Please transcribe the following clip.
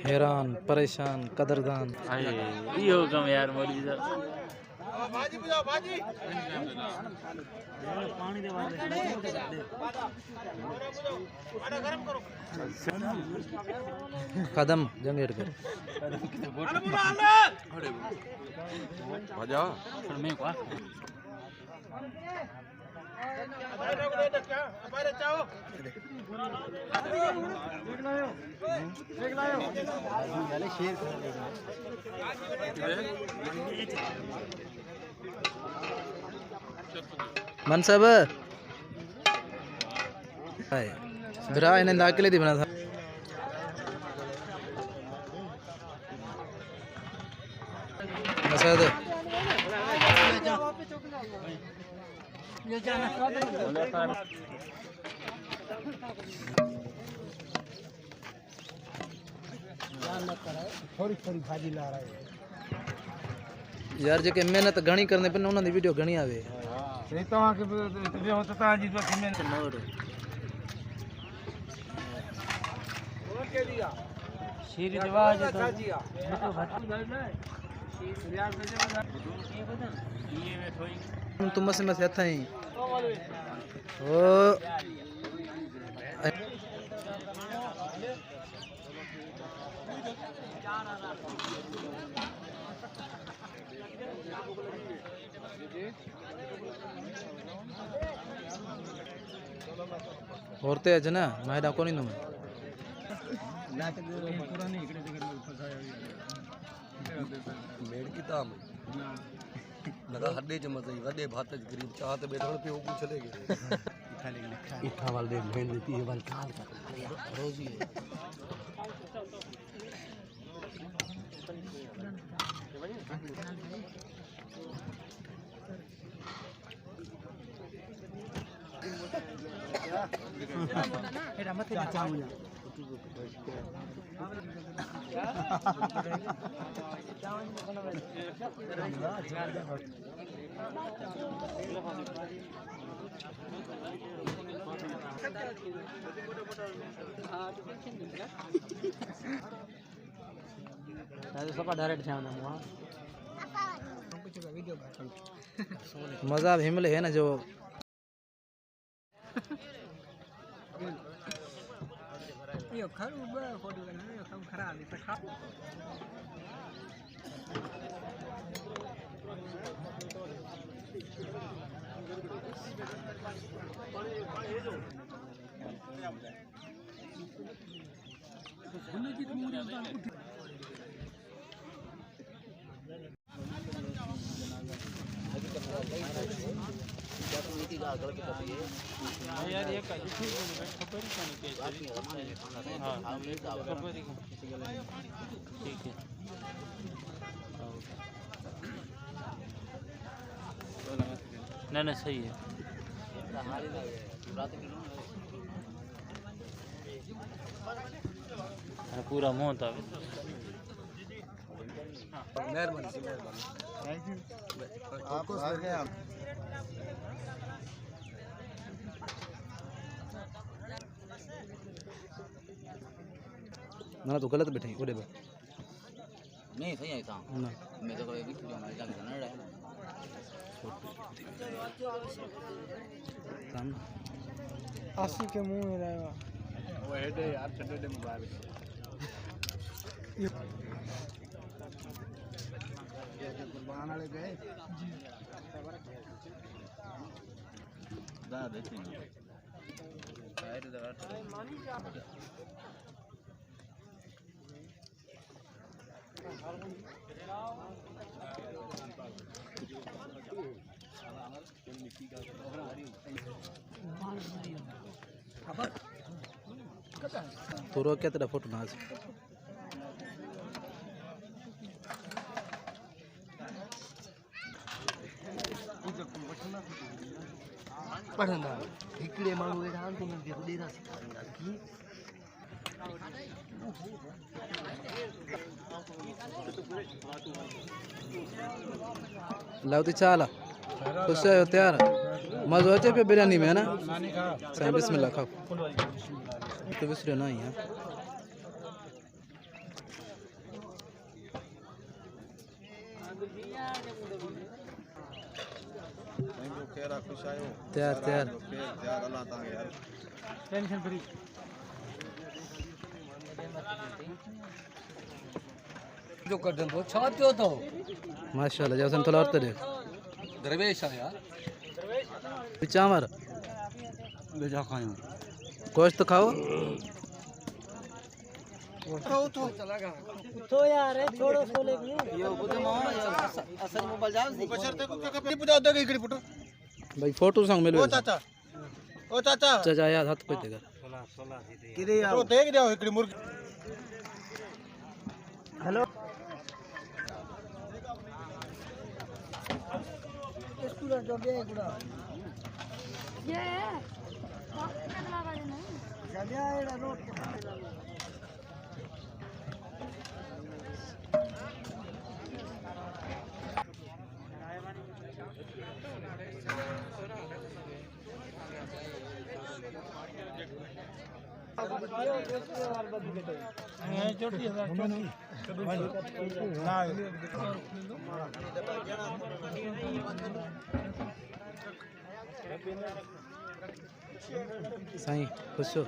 हैरान परेशान कदरदान यो कम यार मौलवी साहब भाजी बुझाओ भाजी पानी दे वाले गरम करो कदम जंगेड़ कर आजा मैं को मनसब बिरा इन्हें दाखिले दी बना था मसद थोड़ी थोड़ी भाजी ला रहा है यार जेके मेहनत घणी करने पे उन्होंने वीडियो घणी आवे नहीं तो वहाँ के तुझे होता था जी तो किमें नोर शीरी दवाज तो तुम से मसे था ही ओ औरते आज ना मायदा कोणी नो मेड़ की ताम लगा हड्डे च मज़े वडे भात च गरीब चाह ते बैठण पे ऊपर चले गए इठा वाल दे भेन देती है वाल काल का रोजी एरा मत चाचा मुझे डायरेक्ट मजा हिमले है ना जो ये खरूब फोटो करना ये सब खराब है खा यार ये का खबर ही नहीं कैसे हां खबर ही ठीक है ना ना सही है पूरा मुंह था मेहरबानी आपको आ गए आप ना तो गलत बैठे ओडे बे नहीं सही है था ना मैं तो कोई वीडियो में जाके ना रहा काम 80 के मुंह में रहेगा वो हेडे यार छड्डे मोबाइल कुर्बान वाले गए दा देखी शायद दवा तो रो क्या तेरा फोटो ना आज पढ़ंदा हिकिड़े माण्हू अहिड़ा आहिनि त उन्हनि खे वॾेरा सेखारींदा कीअं लाउती चाला खुश है तैयार मज़ो अचे पे बिरयानी में है ना साईं बिस्मिल्लाह खाओ तो विसरियो ना ही है तैयार तैयार टेंशन फ्री जो कढंदो छा थियो अथव माशाल्लाह जब सन थोड़ा और देख दरवेश आहे यार चांवर बेजा खायूं गोश्त खाओ तो यार है छोड़ो सोले भी भाई फोटो संग मिलो ओ चाचा चाचा यार हाथ पे देगा किरे आओ तो देख जाओ एकड़ी मुर्गी हेलो स्टूडेंट हो गया गुड़ा ये कितना बजे नहीं गया एड़ा रोड साईं खुश हो